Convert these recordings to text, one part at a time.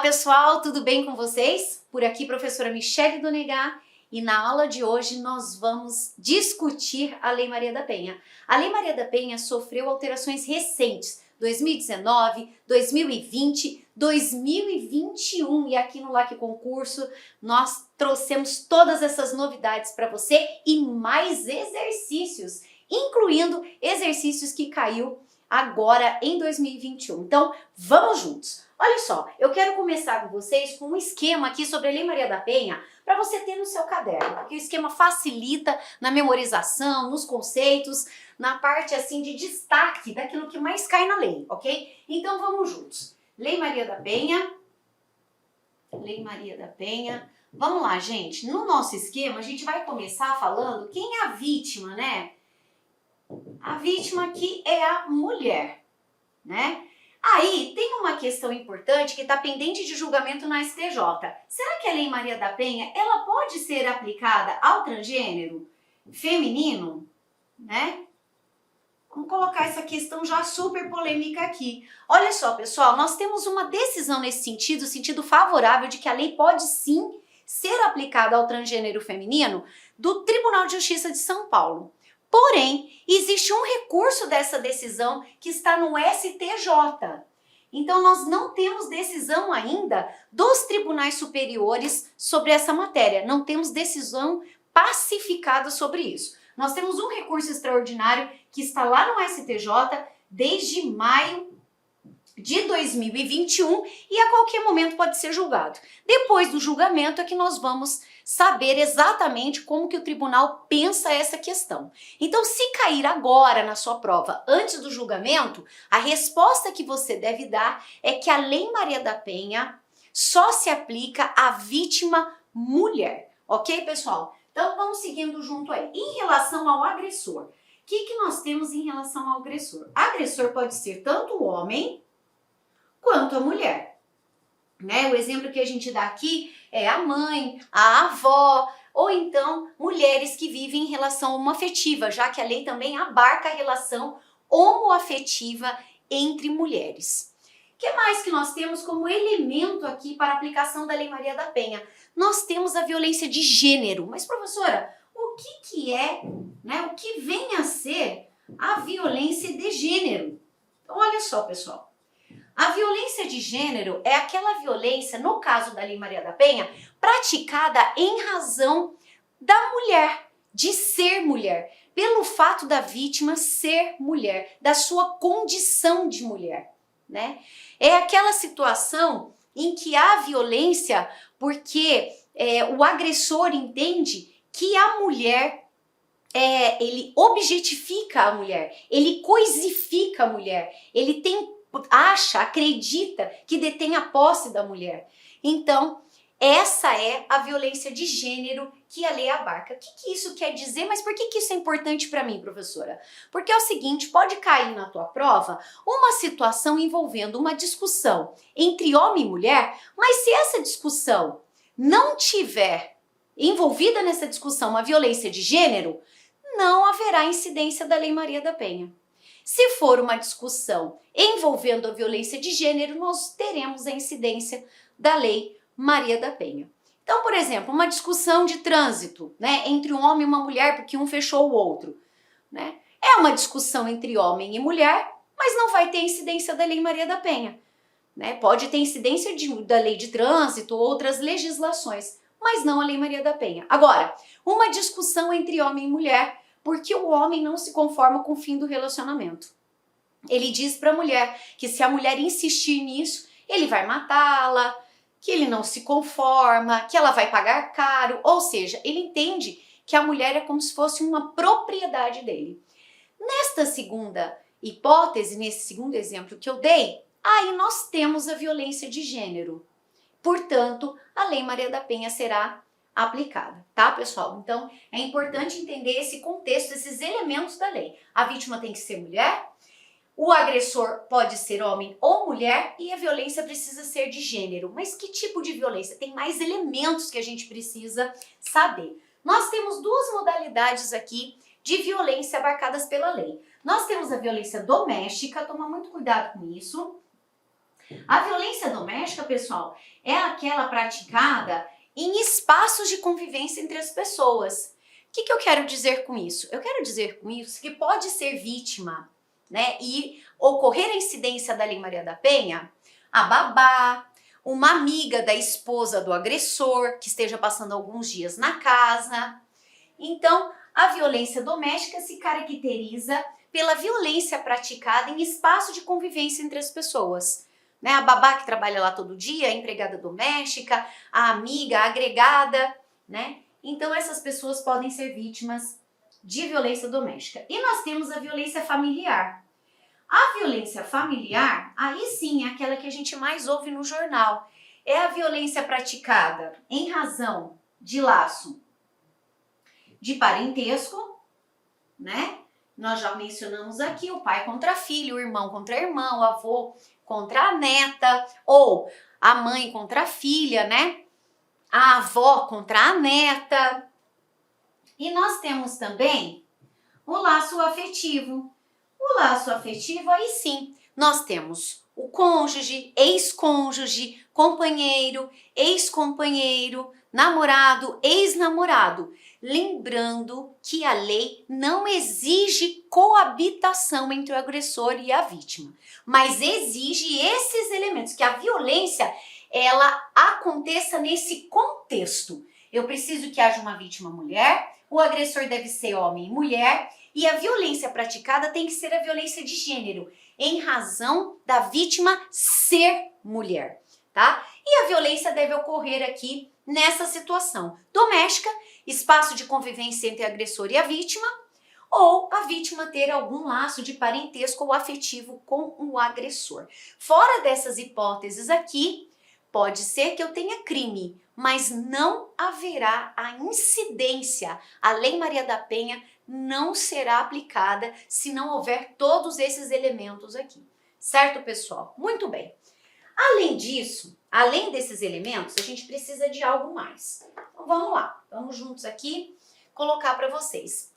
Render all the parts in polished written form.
pessoal, tudo bem com vocês? Por aqui, professora Michele Donegá, e na aula de hoje nós vamos discutir a Lei Maria da Penha. A Lei Maria da Penha sofreu alterações recentes, 2019, 2020, 2021, e aqui no LAC Concurso nós trouxemos todas essas novidades para você e mais exercícios, incluindo exercícios que caiu agora em 2021. Então, vamos juntos! Olha só, eu quero começar com vocês com um esquema aqui sobre a Lei Maria da Penha para você ter no seu caderno, porque o esquema facilita na memorização, nos conceitos, na parte assim de destaque daquilo que mais cai na lei, ok? Então vamos juntos. Lei Maria da Penha. Lei Maria da Penha. Vamos lá, gente. No nosso esquema, a gente vai começar falando quem é a vítima, né? A vítima aqui é a mulher, né? Aí tem uma questão importante que está pendente de julgamento na STJ. Será que a Lei Maria da Penha ela pode ser aplicada ao transgênero feminino, né? Vamos colocar essa questão já super polêmica aqui. Olha só, pessoal, nós temos uma decisão nesse sentido favorável de que a lei pode sim ser aplicada ao transgênero feminino do Tribunal de Justiça de São Paulo. Porém, existe um recurso dessa decisão que está no STJ. Então, nós não temos decisão ainda dos tribunais superiores sobre essa matéria. Não temos decisão pacificada sobre isso. Nós temos um recurso extraordinário que está lá no STJ desde maio de 2021 e a qualquer momento pode ser julgado. Depois do julgamento é que nós vamos saber exatamente como que o tribunal pensa essa questão. Então, se cair agora na sua prova, antes do julgamento, a resposta que você deve dar é que a Lei Maria da Penha só se aplica à vítima mulher. Ok, pessoal? Então, vamos seguindo junto aí. Em relação ao agressor, o que nós temos em relação ao agressor? Agressor pode ser tanto o homem quanto a mulher, né? O exemplo que a gente dá aqui é a mãe, a avó, ou então mulheres que vivem em relação homoafetiva, já que a lei também abarca a relação homoafetiva entre mulheres. O que mais que nós temos como elemento aqui para a aplicação da Lei Maria da Penha? Nós temos a violência de gênero. Mas, professora, o que é, né? O que vem a ser a violência de gênero? Então, olha só, pessoal. A violência de gênero é aquela violência, no caso da Lei Maria da Penha, praticada em razão da mulher, de ser mulher, pelo fato da vítima ser mulher, da sua condição de mulher, né? É aquela situação em que há violência porque o agressor entende que a mulher ele objetifica a mulher, ele coisifica a mulher, ele acredita que detém a posse da mulher. Então, essa é a violência de gênero que a lei abarca. O que isso quer dizer? Mas por que isso é importante para mim, professora? Porque é o seguinte, pode cair na tua prova uma situação envolvendo uma discussão entre homem e mulher, mas se essa discussão não tiver envolvida nessa discussão uma violência de gênero, não haverá incidência da Lei Maria da Penha. Se for uma discussão envolvendo a violência de gênero, nós teremos a incidência da Lei Maria da Penha. Então, por exemplo, uma discussão de trânsito, né, entre um homem e uma mulher, porque um fechou o outro, né? É uma discussão entre homem e mulher, mas não vai ter incidência da Lei Maria da Penha, né? Pode ter incidência da Lei de Trânsito, outras legislações, mas não a Lei Maria da Penha. Agora, uma discussão entre homem e mulher, porque o homem não se conforma com o fim do relacionamento. Ele diz para a mulher que se a mulher insistir nisso, ele vai matá-la, que ele não se conforma, que ela vai pagar caro, ou seja, ele entende que a mulher é como se fosse uma propriedade dele. Nesta segunda hipótese, nesse segundo exemplo que eu dei, aí nós temos a violência de gênero. Portanto, a Lei Maria da Penha será aplicada, tá, pessoal? Então, é importante entender esse contexto, esses elementos da lei. A vítima tem que ser mulher, o agressor pode ser homem ou mulher e a violência precisa ser de gênero. Mas que tipo de violência? Tem mais elementos que a gente precisa saber. Nós temos duas modalidades aqui de violência abarcadas pela lei. Nós temos a violência doméstica, toma muito cuidado com isso. A violência doméstica, pessoal, é aquela praticada em espaços de convivência entre as pessoas. O que eu quero dizer com isso? Eu quero dizer com isso que pode ser vítima, né, e ocorrer a incidência da Lei Maria da Penha, a babá, uma amiga da esposa do agressor que esteja passando alguns dias na casa. Então, a violência doméstica se caracteriza pela violência praticada em espaço de convivência entre as pessoas. Né? A babá que trabalha lá todo dia, a empregada doméstica, a amiga, a agregada, né? Então, essas pessoas podem ser vítimas de violência doméstica. E nós temos a violência familiar. A violência familiar, aí sim, é aquela que a gente mais ouve no jornal. É a violência praticada em razão de laço de parentesco, né? Nós já mencionamos aqui o pai contra filho, o irmão contra irmão, o avô contra a neta, ou a mãe contra a filha, né? A avó contra a neta. E nós temos também o laço afetivo. O laço afetivo, aí sim, nós temos o cônjuge, ex-cônjuge, companheiro, ex-companheiro, namorado, ex-namorado. Lembrando que a lei não exige coabitação entre o agressor e a vítima, mas exige esses elementos, que a violência ela aconteça nesse contexto. Eu preciso que haja uma vítima mulher, o agressor deve ser homem e mulher, e a violência praticada tem que ser a violência de gênero, em razão da vítima ser mulher, tá? E a violência deve ocorrer aqui nessa situação doméstica, espaço de convivência entre o agressor e a vítima, ou a vítima ter algum laço de parentesco ou afetivo com o agressor. Fora dessas hipóteses aqui, pode ser que eu tenha crime, mas não haverá a incidência. A Lei Maria da Penha não será aplicada se não houver todos esses elementos aqui. Certo, pessoal? Muito bem. Além disso, além desses elementos, a gente precisa de algo mais. Então vamos lá, vamos juntos aqui colocar para vocês.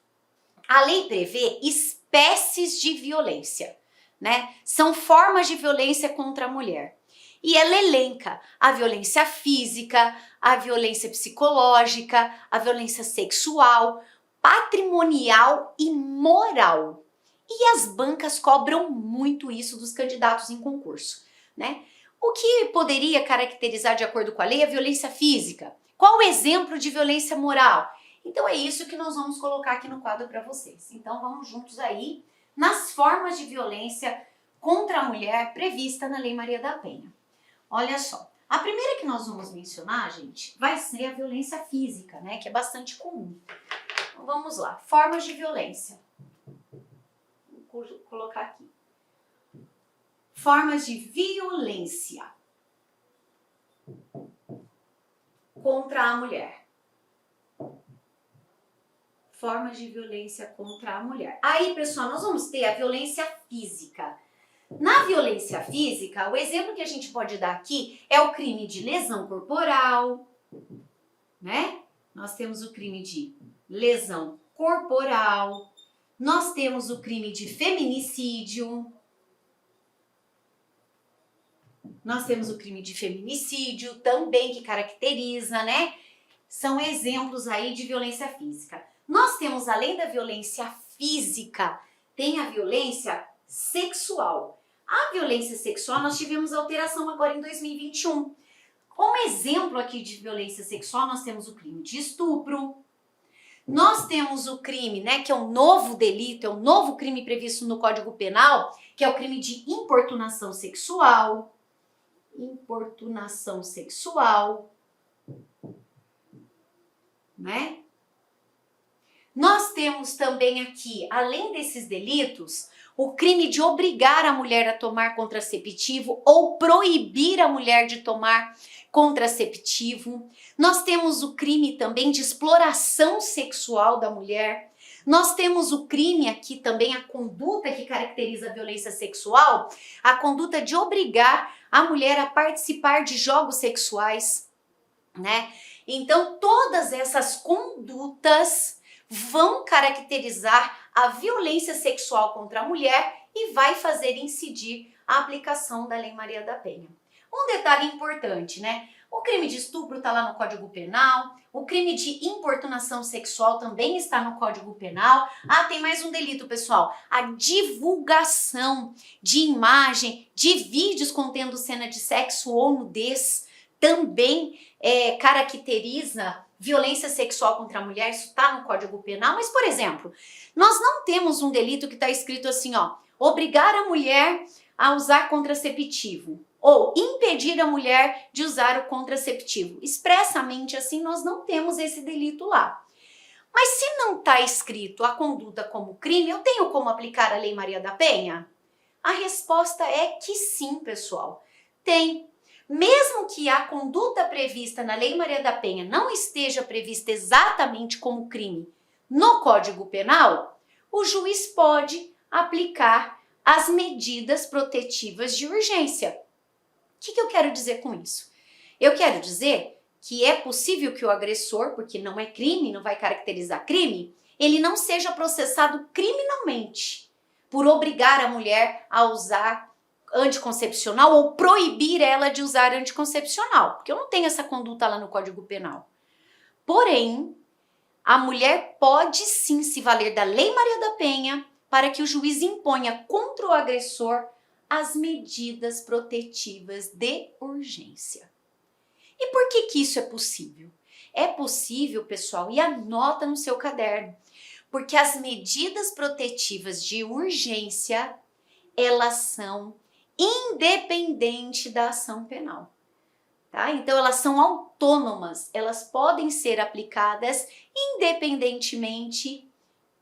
A lei prevê espécies de violência, né? São formas de violência contra a mulher. E ela elenca a violência física, a violência psicológica, a violência sexual, patrimonial e moral. E as bancas cobram muito isso dos candidatos em concurso, né? O que poderia caracterizar, de acordo com a lei, a violência física? Qual o exemplo de violência moral? Então é isso que nós vamos colocar aqui no quadro para vocês. Então vamos juntos aí nas formas de violência contra a mulher prevista na Lei Maria da Penha. Olha só, a primeira que nós vamos mencionar, gente, vai ser a violência física, né? Que é bastante comum. Então vamos lá, formas de violência. Vou colocar aqui. Formas de violência contra a mulher. Formas de violência contra a mulher. Aí, pessoal, nós vamos ter a violência física. Na violência física, o exemplo que a gente pode dar aqui é o crime de lesão corporal, né? Nós temos o crime de lesão corporal, nós temos o crime de feminicídio, nós temos o crime de feminicídio também que caracteriza, né? São exemplos aí de violência física. Nós temos, além da violência física, tem a violência sexual. A violência sexual, nós tivemos alteração agora em 2021. Como exemplo aqui de violência sexual, nós temos o crime de estupro, nós temos o crime, né, que é um novo delito, é um novo crime previsto no Código Penal, que é o crime de importunação sexual. Importunação sexual, né? Nós temos também aqui, além desses delitos, o crime de obrigar a mulher a tomar contraceptivo ou proibir a mulher de tomar contraceptivo. Nós temos o crime também de exploração sexual da mulher. Nós temos o crime aqui também, a conduta que caracteriza a violência sexual, a conduta de obrigar a mulher a participar de jogos sexuais, né? Então, todas essas condutas vão caracterizar a violência sexual contra a mulher e vai fazer incidir a aplicação da Lei Maria da Penha. Um detalhe importante, né? O crime de estupro está lá no Código Penal, o crime de importunação sexual também está no Código Penal. Ah, tem mais um delito, pessoal. A divulgação de imagem, de vídeos contendo cena de sexo ou nudez também caracteriza violência sexual contra a mulher, isso está no Código Penal. Mas, por exemplo, nós não temos um delito que está escrito assim, ó, obrigar a mulher a usar contraceptivo ou impedir a mulher de usar o contraceptivo. Expressamente assim, nós não temos esse delito lá. Mas se não está escrito a conduta como crime, eu tenho como aplicar a Lei Maria da Penha? A resposta é que sim, pessoal. Tem. Mesmo que a conduta prevista na Lei Maria da Penha não esteja prevista exatamente como crime no Código Penal, o juiz pode aplicar as medidas protetivas de urgência. O que eu quero dizer com isso? Eu quero dizer que é possível que o agressor, porque não é crime, não vai caracterizar crime, ele não seja processado criminalmente por obrigar a mulher a usar anticoncepcional ou proibir ela de usar anticoncepcional, porque eu não tenho essa conduta lá no Código Penal. Porém, a mulher pode sim se valer da Lei Maria da Penha para que o juiz imponha contra o agressor as medidas protetivas de urgência. E por que isso é possível? É possível, pessoal, e anota no seu caderno, porque as medidas protetivas de urgência, elas são independentes da ação penal. Tá? Então, elas são autônomas, elas podem ser aplicadas independentemente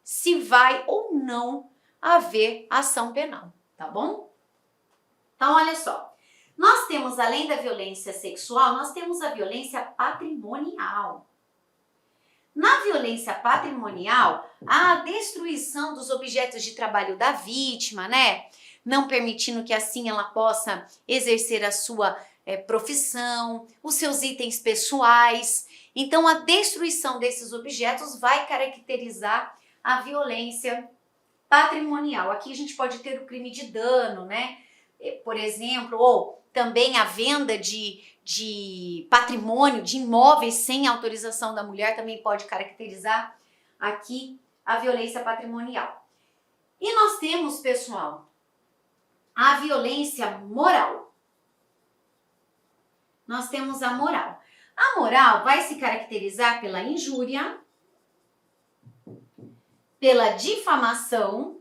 se vai ou não haver ação penal, tá bom? Então, olha só, nós temos, além da violência sexual, nós temos a violência patrimonial. Na violência patrimonial, a destruição dos objetos de trabalho da vítima, né? Não permitindo que assim ela possa exercer a sua profissão, os seus itens pessoais. Então, a destruição desses objetos vai caracterizar a violência patrimonial. Aqui a gente pode ter o crime de dano, né? Por exemplo, ou também a venda de patrimônio, de imóveis sem autorização da mulher também pode caracterizar aqui a violência patrimonial. E nós temos, pessoal, a violência moral. Nós temos a moral. A moral vai se caracterizar pela injúria, pela difamação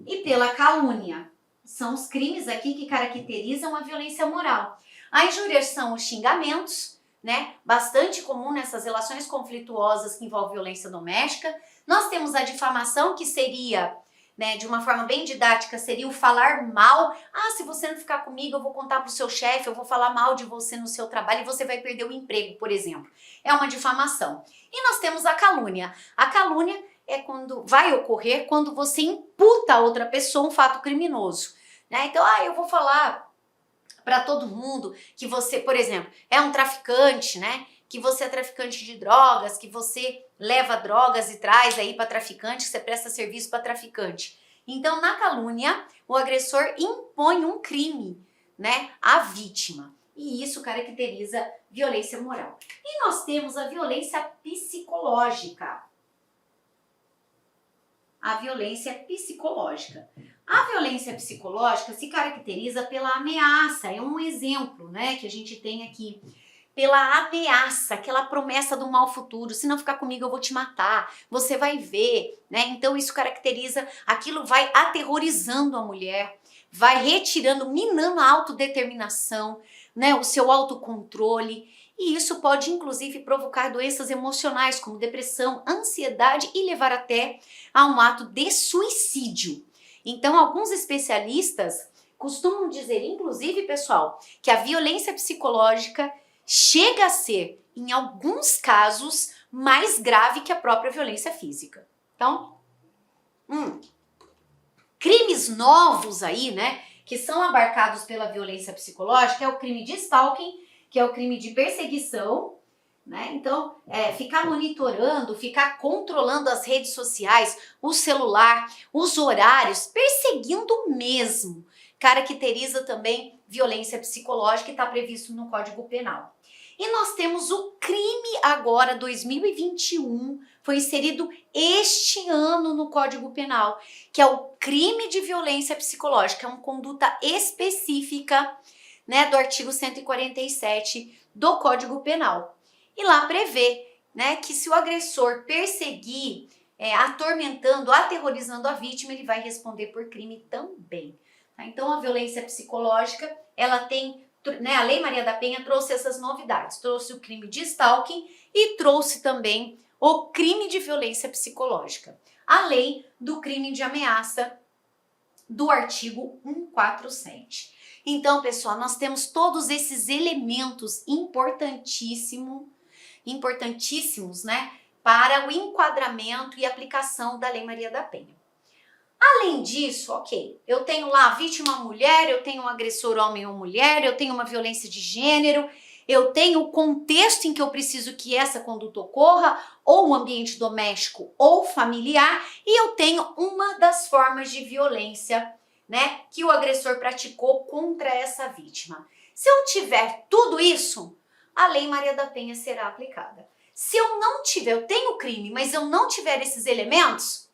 e pela calúnia. São os crimes aqui que caracterizam a violência moral. A injúria são os xingamentos, né? Bastante comum nessas relações conflituosas que envolvem violência doméstica. Nós temos a difamação, que seria, né, de uma forma bem didática, seria o falar mal. Ah, se você não ficar comigo, eu vou contar para o seu chefe, eu vou falar mal de você no seu trabalho e você vai perder o emprego, por exemplo. É uma difamação. E nós temos a calúnia. A calúnia é quando vai ocorrer quando você imputa a outra pessoa um fato criminoso, né? Então, eu vou falar para todo mundo que você, por exemplo, é um traficante, né? Que você é traficante de drogas, que você leva drogas e traz aí para traficante, que você presta serviço para traficante. Então, na calúnia, o agressor impõe um crime, né, à vítima. E isso caracteriza violência moral. E nós temos a violência psicológica. A violência psicológica. A violência psicológica se caracteriza pela ameaça, é um exemplo, né, que a gente tem aqui. Pela ameaça, aquela promessa do mal futuro, se não ficar comigo eu vou te matar, você vai ver, né? Então isso caracteriza, aquilo vai aterrorizando a mulher, vai retirando, minando a autodeterminação, né, o seu autocontrole, e isso pode inclusive provocar doenças emocionais como depressão, ansiedade e levar até a um ato de suicídio. Então alguns especialistas costumam dizer, inclusive, pessoal, que a violência psicológica chega a ser, em alguns casos, mais grave que a própria violência física. Então, crimes novos aí, né, que são abarcados pela violência psicológica é o crime de stalking, que é o crime de perseguição, né? Então, ficar monitorando, ficar controlando as redes sociais, o celular, os horários, perseguindo mesmo, caracteriza também violência psicológica e está previsto no Código Penal. E nós temos o crime agora, 2021, foi inserido este ano no Código Penal, que é o crime de violência psicológica, é uma conduta específica, né, do artigo 147 do Código Penal. E lá prevê, né, que se o agressor perseguir, atormentando, aterrorizando a vítima, ele vai responder por crime também. Tá? Então a violência psicológica, ela tem, né, a Lei Maria da Penha trouxe essas novidades, trouxe o crime de stalking e trouxe também o crime de violência psicológica, além do crime de ameaça do artigo 147. Então, pessoal, nós temos todos esses elementos importantíssimos, né, para o enquadramento e aplicação da Lei Maria da Penha. Além disso, ok, eu tenho lá a vítima mulher, eu tenho um agressor homem ou mulher, eu tenho uma violência de gênero, eu tenho o contexto em que eu preciso que essa conduta ocorra, ou o ambiente doméstico ou familiar, e eu tenho uma das formas de violência, né, que o agressor praticou contra essa vítima. Se eu tiver tudo isso, a Lei Maria da Penha será aplicada. Se eu não tiver, eu tenho crime, mas eu não tiver esses elementos,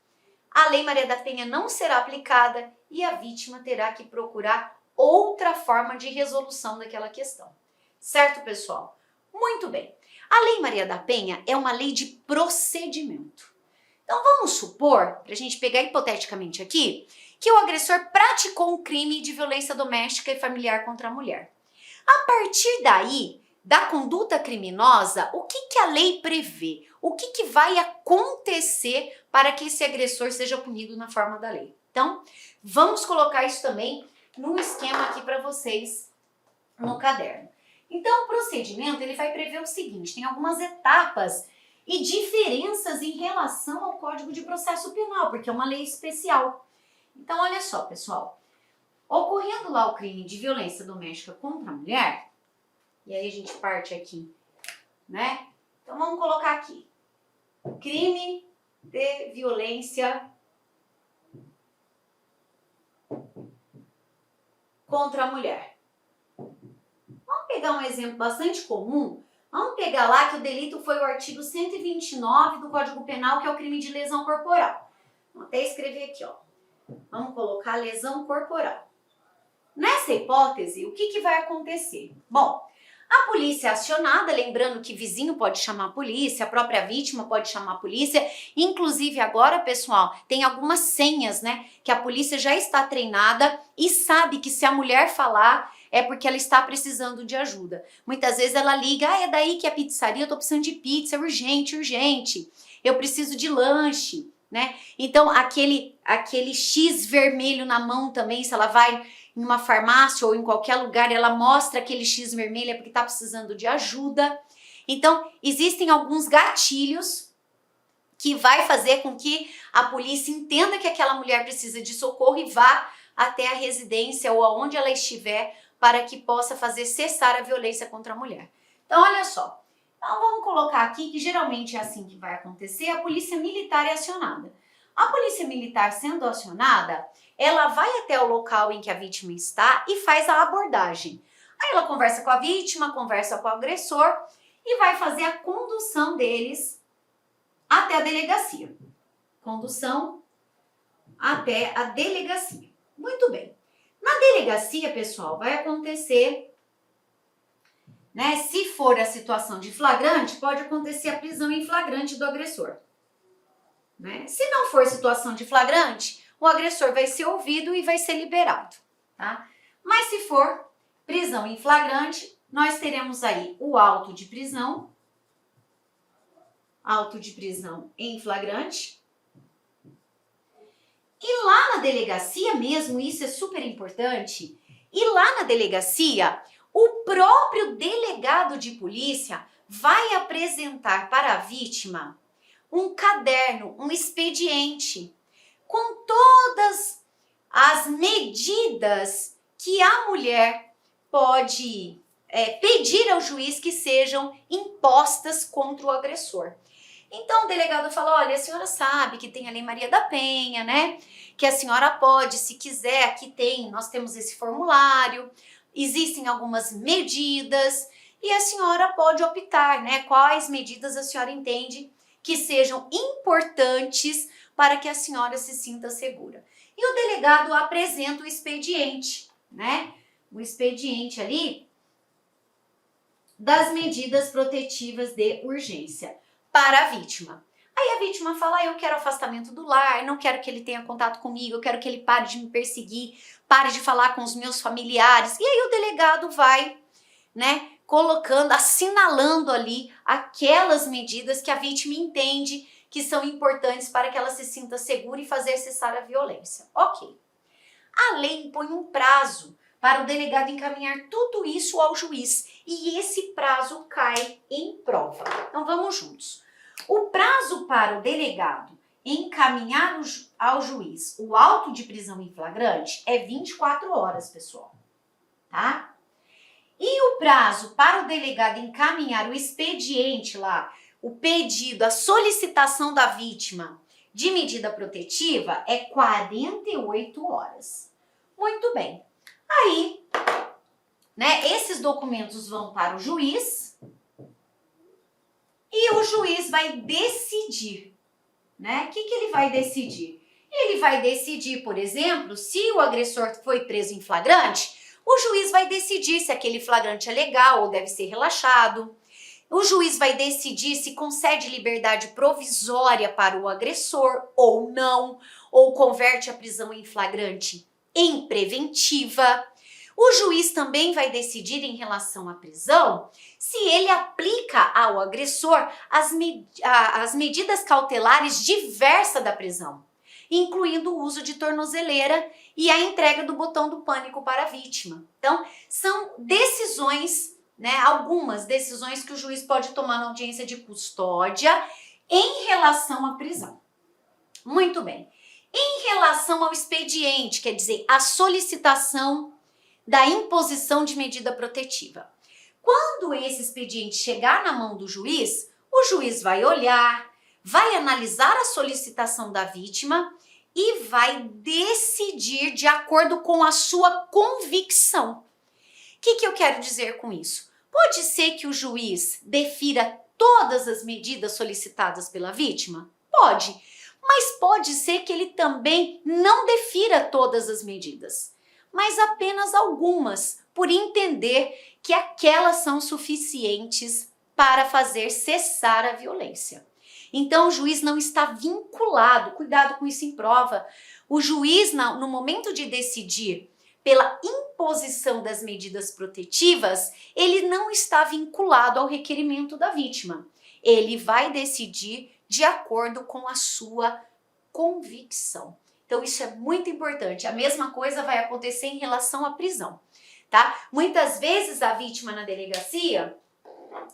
a Lei Maria da Penha não será aplicada e a vítima terá que procurar outra forma de resolução daquela questão. Certo, pessoal? Muito bem. A Lei Maria da Penha é uma lei de procedimento. Então vamos supor, para a gente pegar hipoteticamente aqui, que o agressor praticou um crime de violência doméstica e familiar contra a mulher. A partir daí, da conduta criminosa, o que a lei prevê? O que vai acontecer para que esse agressor seja punido na forma da lei? Então, vamos colocar isso também num esquema aqui para vocês no caderno. Então, o procedimento ele vai prever o seguinte, tem algumas etapas e diferenças em relação ao Código de Processo Penal, porque é uma lei especial. Então, olha só, pessoal, ocorrendo lá o crime de violência doméstica contra a mulher, e aí a gente parte aqui, né? Então, vamos colocar aqui, crime de violência contra a mulher. Vamos pegar um exemplo bastante comum. Vamos pegar lá que o delito foi o artigo 129 do Código Penal, que é o crime de lesão corporal. Vou até escrever aqui, ó. Vamos colocar lesão corporal. Nessa hipótese, o que vai acontecer? Bom, a polícia é acionada, lembrando que vizinho pode chamar a polícia, a própria vítima pode chamar a polícia. Inclusive agora, pessoal, tem algumas senhas, né? Que a polícia já está treinada e sabe que se a mulher falar é porque ela está precisando de ajuda. Muitas vezes ela liga, é daí que a pizzaria, eu tô precisando de pizza, é urgente. Eu preciso de lanche, né? Então aquele X vermelho na mão também, se ela vai em uma farmácia ou em qualquer lugar, ela mostra aquele X vermelho é porque está precisando de ajuda. Então, existem alguns gatilhos que vai fazer com que a polícia entenda que aquela mulher precisa de socorro e vá até a residência ou aonde ela estiver para que possa fazer cessar a violência contra a mulher. Então, olha só. Então, vamos colocar aqui que geralmente é assim que vai acontecer, a polícia militar é acionada. A polícia militar sendo acionada, ela vai até o local em que a vítima está e faz a abordagem. Aí ela conversa com a vítima, conversa com o agressor e vai fazer a condução deles até a delegacia. Condução até a delegacia. Muito bem. Na delegacia, pessoal, vai acontecer, né? Se for a situação de flagrante, pode acontecer a prisão em flagrante do agressor. Né? Se não for situação de flagrante, o agressor vai ser ouvido e vai ser liberado, tá? Mas se for prisão em flagrante, nós teremos aí o auto de prisão em flagrante. E lá na delegacia mesmo, isso é super importante, e lá na delegacia, o próprio delegado de polícia vai apresentar para a vítima um caderno, um expediente, com todas as medidas que a mulher pode pedir ao juiz que sejam impostas contra o agressor. Então o delegado fala, olha, a senhora sabe que tem a Lei Maria da Penha, né? Que a senhora pode, se quiser, aqui tem, nós temos esse formulário, existem algumas medidas e a senhora pode optar, né? Quais medidas a senhora entende que sejam importantes para que a senhora se sinta segura. E o delegado apresenta o expediente, né? O expediente ali das medidas protetivas de urgência para a vítima. Aí a vítima fala, eu quero afastamento do lar, não quero que ele tenha contato comigo, eu quero que ele pare de me perseguir, pare de falar com os meus familiares. E aí o delegado vai, né, colocando, assinalando ali aquelas medidas que a vítima entende que são importantes para que ela se sinta segura e fazer cessar a violência. Ok. A lei impõe um prazo para o delegado encaminhar tudo isso ao juiz e esse prazo cai em prova. Então vamos juntos. O prazo para o delegado encaminhar ao juiz o auto de prisão em flagrante é 24 horas, pessoal, tá? E o prazo para o delegado encaminhar o expediente lá, o pedido, a solicitação da vítima de medida protetiva é 48 horas. Muito bem. Aí, né, esses documentos vão para o juiz e o juiz vai decidir, né? O que ele vai decidir? Ele vai decidir, por exemplo, se o agressor foi preso em flagrante, o juiz vai decidir se aquele flagrante é legal ou deve ser relaxado. O juiz vai decidir se concede liberdade provisória para o agressor ou não, ou converte a prisão em flagrante em preventiva. O juiz também vai decidir em relação à prisão se ele aplica ao agressor as medidas cautelares diversas da prisão, incluindo o uso de tornozeleira e a entrega do botão do pânico para a vítima. Então, são decisões, né, algumas decisões que o juiz pode tomar na audiência de custódia em relação à prisão. Muito bem. Em relação ao expediente, quer dizer, a solicitação da imposição de medida protetiva. Quando esse expediente chegar na mão do juiz, o juiz vai olhar, vai analisar a solicitação da vítima e vai decidir de acordo com a sua convicção. O que eu quero dizer com isso? Pode ser que o juiz defira todas as medidas solicitadas pela vítima? Pode, mas pode ser que ele também não defira todas as medidas, mas apenas algumas, por entender que aquelas são suficientes para fazer cessar a violência. Então o juiz não está vinculado, cuidado com isso em prova, o juiz no momento de decidir pela imposição das medidas protetivas, ele não está vinculado ao requerimento da vítima. Ele vai decidir de acordo com a sua convicção. Então isso é muito importante. A mesma coisa vai acontecer em relação à prisão, tá? Muitas vezes a vítima na delegacia,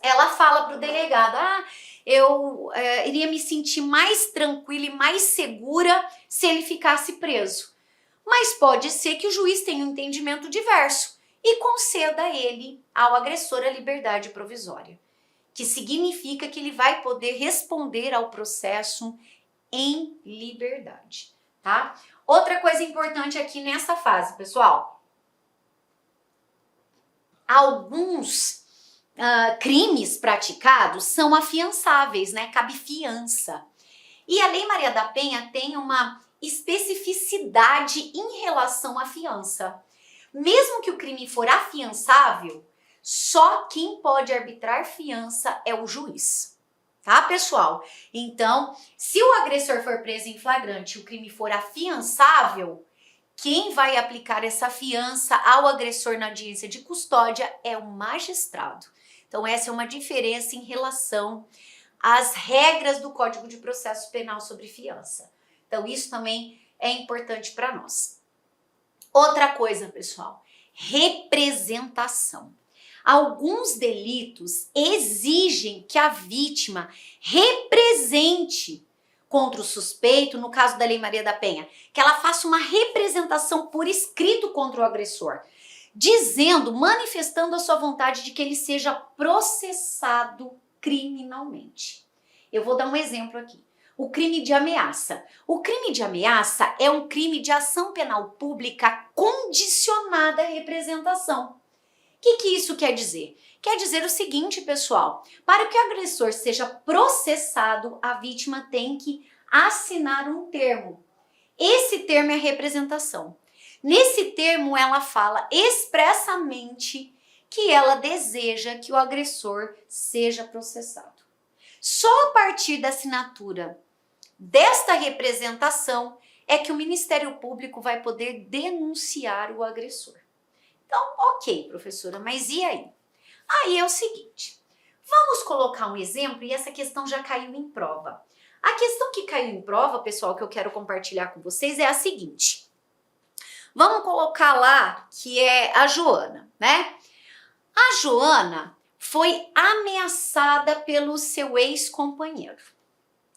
ela fala para o delegado, eu iria me sentir mais tranquila e mais segura se ele ficasse preso. Mas pode ser que o juiz tenha um entendimento diverso e conceda a ele, ao agressor, a liberdade provisória, que significa que ele vai poder responder ao processo em liberdade, tá? Outra coisa importante aqui nessa fase, pessoal, alguns crimes praticados são afiançáveis, né? Cabe fiança. E a Lei Maria da Penha tem uma especificidade em relação à fiança. Mesmo que o crime for afiançável, só quem pode arbitrar fiança é o juiz. Tá, pessoal? Então, se o agressor for preso em flagrante e o crime for afiançável, quem vai aplicar essa fiança ao agressor na audiência de custódia é o magistrado. Então, essa é uma diferença em relação às regras do Código de Processo Penal sobre fiança. Então, isso também é importante para nós. Outra coisa, pessoal, representação. Alguns delitos exigem que a vítima represente contra o suspeito, no caso da Lei Maria da Penha, que ela faça uma representação por escrito contra o agressor. dizendo, manifestando a sua vontade de que ele seja processado criminalmente. Eu vou dar um exemplo aqui. O crime de ameaça. O crime de ameaça é um crime de ação penal pública condicionada à representação. O que isso quer dizer? Quer dizer o seguinte, pessoal, para que o agressor seja processado, a vítima tem que assinar um termo. Esse termo é representação. Nesse termo, ela fala expressamente que ela deseja que o agressor seja processado. Só a partir da assinatura desta representação é que o Ministério Público vai poder denunciar o agressor. Então, ok, professora, mas e aí? Aí é o seguinte, vamos colocar um exemplo e essa questão já caiu em prova. A questão que caiu em prova, pessoal, que eu quero compartilhar com vocês é a seguinte. Vamos colocar lá que é a Joana, né? A Joana foi ameaçada pelo seu ex-companheiro,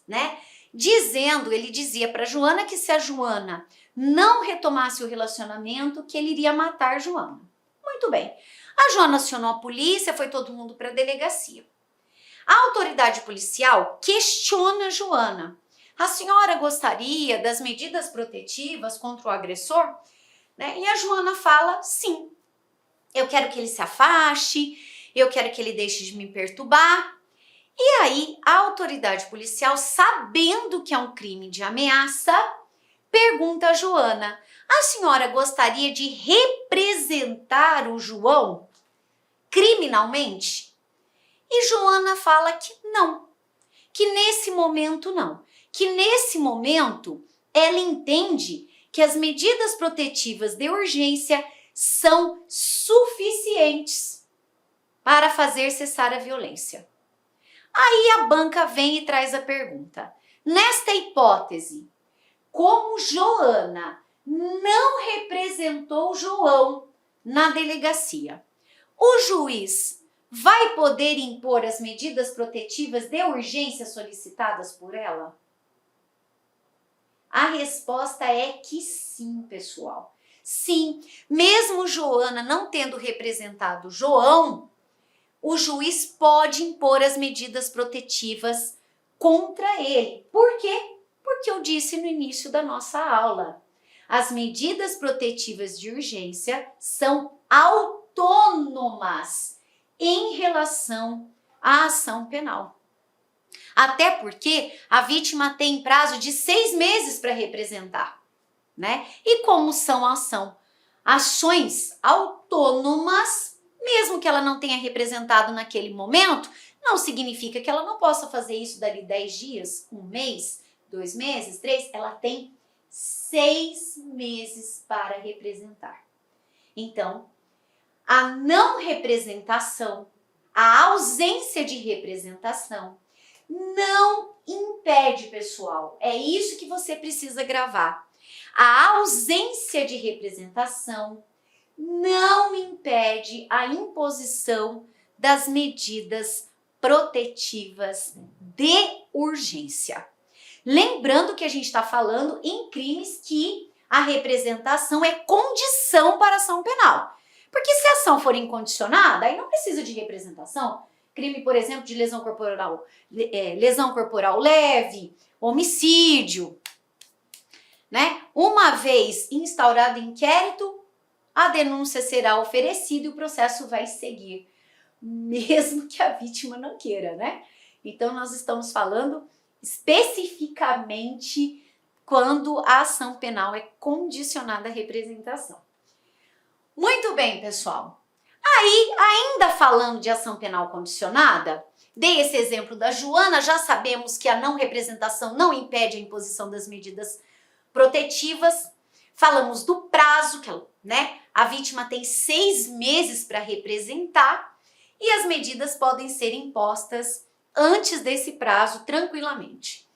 né? Ele dizia para Joana que se a Joana não retomasse o relacionamento, que ele iria matar Joana. Muito bem. A Joana acionou a polícia, foi todo mundo para a delegacia. A autoridade policial questiona a Joana. A senhora gostaria das medidas protetivas contra o agressor? Né? E a Joana fala, sim. Eu quero que ele se afaste, eu quero que ele deixe de me perturbar. E aí, a autoridade policial, sabendo que é um crime de ameaça, pergunta a Joana, a senhora gostaria de representar o João criminalmente? E Joana fala que não, que nesse momento não, que nesse momento ela entende que as medidas protetivas de urgência são suficientes para fazer cessar a violência. Aí a banca vem e traz a pergunta. Nesta hipótese, como Joana não representou João na delegacia, o juiz vai poder impor as medidas protetivas de urgência solicitadas por ela? A resposta é que sim, pessoal. Sim, mesmo Joana não tendo representado João, o juiz pode impor as medidas protetivas contra ele. Por quê? Porque eu disse no início da nossa aula. As medidas protetivas de urgência são autônomas em relação à ação penal. Até porque a vítima tem prazo de 6 meses para representar, né? E como são ações autônomas, mesmo que ela não tenha representado naquele momento, não significa que ela não possa fazer isso dali 10 dias, 1 mês, 2 meses, 3, ela tem 6 meses para representar. Então, a não representação, a ausência de representação, não impede, pessoal, é isso que você precisa gravar. A ausência de representação não impede a imposição das medidas protetivas de urgência. Lembrando que a gente está falando em crimes que a representação é condição para a ação penal. Porque se a ação for incondicionada, aí não precisa de representação. Crime, por exemplo, de lesão corporal leve, homicídio, né? Uma vez instaurado inquérito, a denúncia será oferecida e o processo vai seguir, mesmo que a vítima não queira, né? Então, nós estamos falando especificamente quando a ação penal é condicionada à representação. Muito bem, pessoal. Aí, ainda falando de ação penal condicionada, dei esse exemplo da Joana, já sabemos que a não representação não impede a imposição das medidas protetivas. Falamos do prazo, que né, a vítima tem 6 meses para representar e as medidas podem ser impostas antes desse prazo tranquilamente.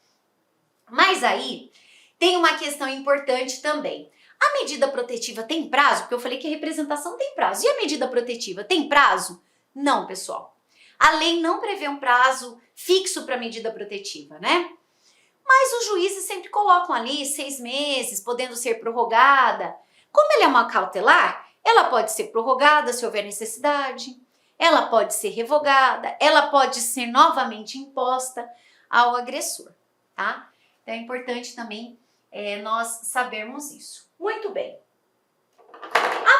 Mas aí tem uma questão importante também. A medida protetiva tem prazo? Porque eu falei que a representação tem prazo. E a medida protetiva tem prazo? Não, pessoal. A lei não prevê um prazo fixo para a medida protetiva, né? Mas os juízes sempre colocam ali 6 meses, podendo ser prorrogada. Como ele é uma cautelar, Ela pode ser prorrogada se houver necessidade, ela pode ser revogada, ela pode ser novamente imposta ao agressor, tá? Então é importante também nós sabermos isso. Muito bem.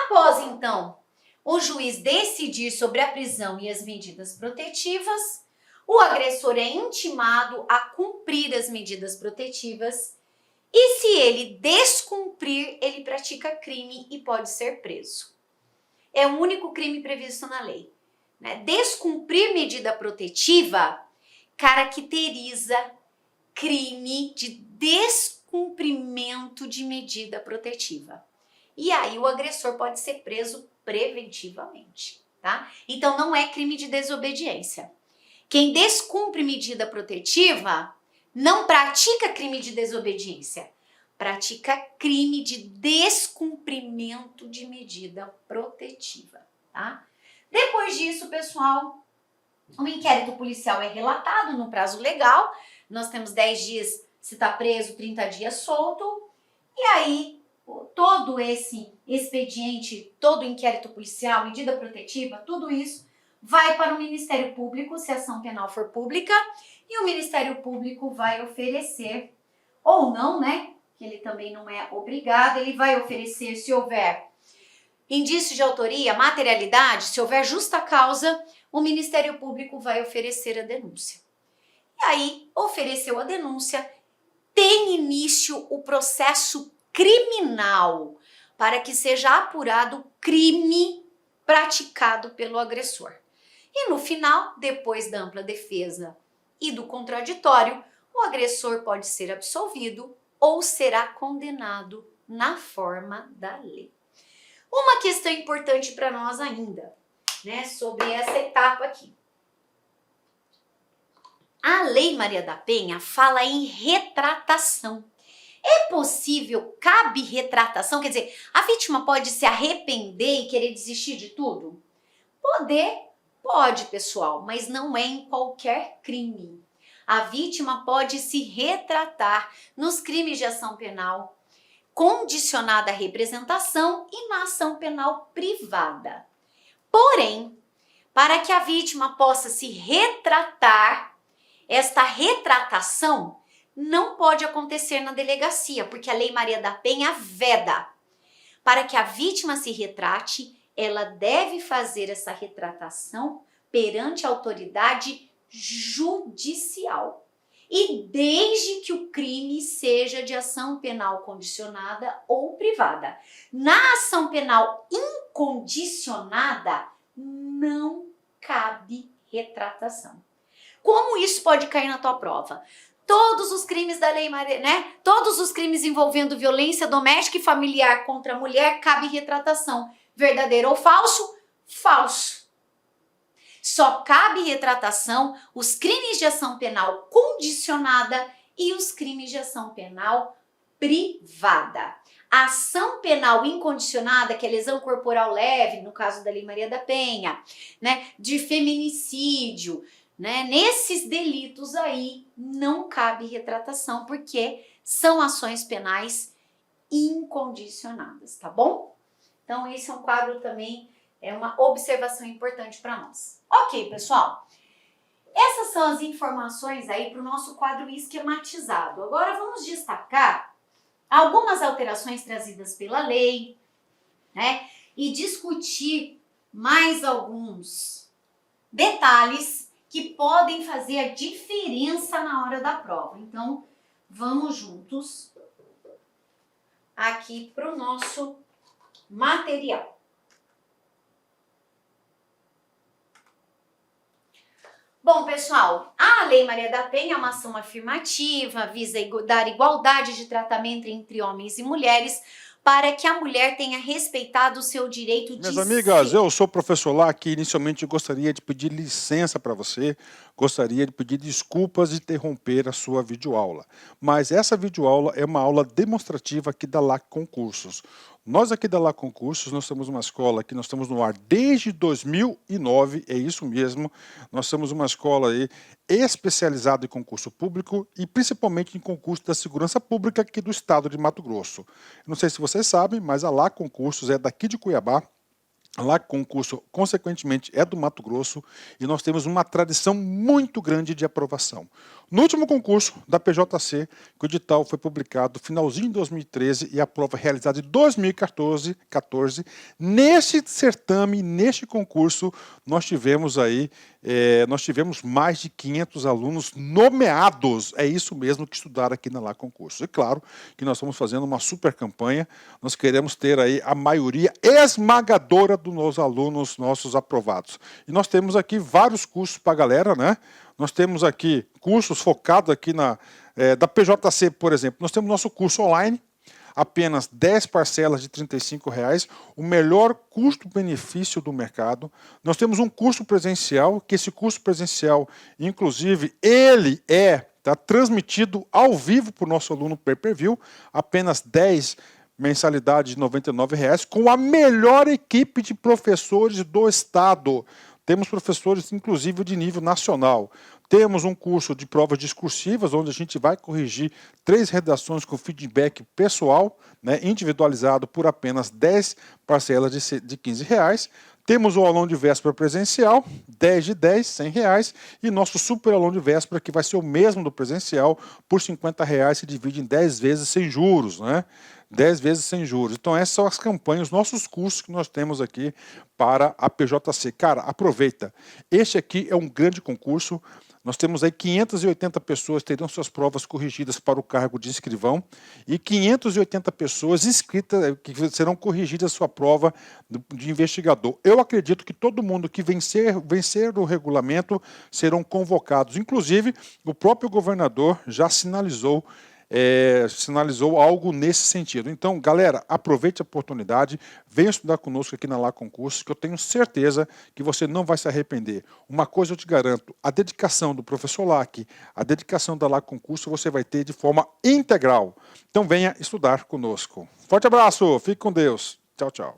Após, então, o juiz decidir sobre a prisão e as medidas protetivas, o agressor é intimado a cumprir as medidas protetivas e, se ele descumprir, ele pratica crime e pode ser preso. É o único crime previsto na lei, né? Descumprir medida protetiva caracteriza crime de descumprimento de medida protetiva. E aí o agressor pode ser preso preventivamente, tá? Então não é crime de desobediência. Quem descumpre medida protetiva não pratica crime de desobediência, pratica crime de descumprimento de medida protetiva, tá? Depois disso, pessoal, o inquérito policial é relatado no prazo legal. Nós temos 10 dias se está preso, 30 dias solto. E aí, todo esse expediente, todo o inquérito policial, medida protetiva, tudo isso vai para o Ministério Público, se a ação penal for pública, e o Ministério Público vai oferecer, ou não, né? Que ele também não é obrigado, ele vai oferecer, se houver indício de autoria, materialidade, se houver justa causa, o Ministério Público vai oferecer a denúncia. E aí, ofereceu a denúncia, tem início o processo criminal para que seja apurado o crime praticado pelo agressor. E no final, depois da ampla defesa e do contraditório, o agressor pode ser absolvido ou será condenado na forma da lei. Uma questão importante para nós ainda, né, sobre essa etapa aqui. A Lei Maria da Penha fala em retratação. É possível, cabe retratação? Quer dizer, a vítima pode se arrepender e querer desistir de tudo? Pode, pessoal, mas não é em qualquer crime. A vítima pode se retratar nos crimes de ação penal condicionada à representação e na ação penal privada. Porém, para que a vítima possa se retratar, esta retratação não pode acontecer na delegacia, porque a Lei Maria da Penha veda. Para que a vítima se retrate, ela deve fazer essa retratação perante a autoridade judicial. E desde que o crime seja de ação penal condicionada ou privada. Na ação penal incondicionada, não cabe retratação. Como isso pode cair na tua prova? Todos os crimes da Lei Maria, né? Todos os crimes envolvendo violência doméstica e familiar contra a mulher, cabe retratação. Verdadeiro ou falso? Falso. Só cabe retratação os crimes de ação penal condicionada e os crimes de ação penal privada. A ação penal incondicionada, que é lesão corporal leve, no caso da Lei Maria da Penha, né? De feminicídio, né? Nesses delitos aí não cabe retratação, porque são ações penais incondicionadas, tá bom? Então esse é um quadro também, é uma observação importante para nós. Ok, pessoal? Essas são as informações aí para o nosso quadro esquematizado. Agora vamos destacar algumas alterações trazidas pela lei, né? E discutir mais alguns detalhes que podem fazer a diferença na hora da prova. Então, vamos juntos aqui para o nosso material. Bom, pessoal, a Lei Maria da Penha é uma ação afirmativa, visa dar igualdade de tratamento entre homens e mulheres, para que a mulher tenha respeitado o seu direito de Minhas amigas, eu sou o professor lá que inicialmente gostaria de pedir licença para você, gostaria de pedir desculpas de interromper a sua videoaula. Mas essa videoaula é uma aula demonstrativa aqui da LAC Concursos. Nós aqui da LAC Concursos, nós somos uma escola que nós estamos no ar desde 2009, é isso mesmo. Nós somos uma escola aí especializada em concurso público e principalmente em concurso da segurança pública aqui do estado de Mato Grosso. Não sei se vocês sabem, mas a LAC Concursos é daqui de Cuiabá, Lá concurso, consequentemente, é do Mato Grosso e nós temos uma tradição muito grande de aprovação. No último concurso da PJC, que o edital foi publicado no finalzinho de 2013 e a prova realizada em 2014, neste certame, neste concurso, nós tivemos mais de 500 alunos nomeados. É isso mesmo que estudaram aqui na Lá Concurso. E claro que nós estamos fazendo uma super campanha, nós queremos ter aí a maioria esmagadora dos alunos nossos aprovados. E nós temos aqui vários cursos para a galera, né? Nós temos aqui cursos focados aqui da PJC, por exemplo. Nós temos nosso curso online, apenas 10 parcelas de R$ 35,00, o melhor custo-benefício do mercado. Nós temos um curso presencial, que esse curso presencial, inclusive, ele está transmitido ao vivo para o nosso aluno pay-per-view, apenas 10 mensalidade de R$ 99,00, com a melhor equipe de professores do estado. Temos professores, inclusive, de nível nacional. Temos um curso de provas discursivas, onde a gente vai corrigir 3 redações com feedback pessoal, né, individualizado por apenas 10 parcelas de R$ 15,00. Temos o aulão de véspera presencial, 10 de 10, R$ 100,00, e nosso super aulão de véspera, que vai ser o mesmo do presencial, por R$ 50,00, se divide em 10 vezes sem juros, né? 10 vezes sem juros. Então essas são as campanhas, os nossos cursos que nós temos aqui para a PJC. Cara, aproveita. Este aqui é um grande concurso. Nós temos aí 580 pessoas que terão suas provas corrigidas para o cargo de escrivão e 580 pessoas inscritas que serão corrigidas a sua prova de investigador. Eu acredito que todo mundo que vencer o regulamento serão convocados. Inclusive, o próprio governador já sinalizou algo nesse sentido. Então, galera, aproveite a oportunidade, venha estudar conosco aqui na Lá Concurso, que eu tenho certeza que você não vai se arrepender. Uma coisa eu te garanto, a dedicação do professor Lac, a dedicação da Lá Concurso, você vai ter de forma integral. Então, venha estudar conosco. Forte abraço, fique com Deus. Tchau, tchau.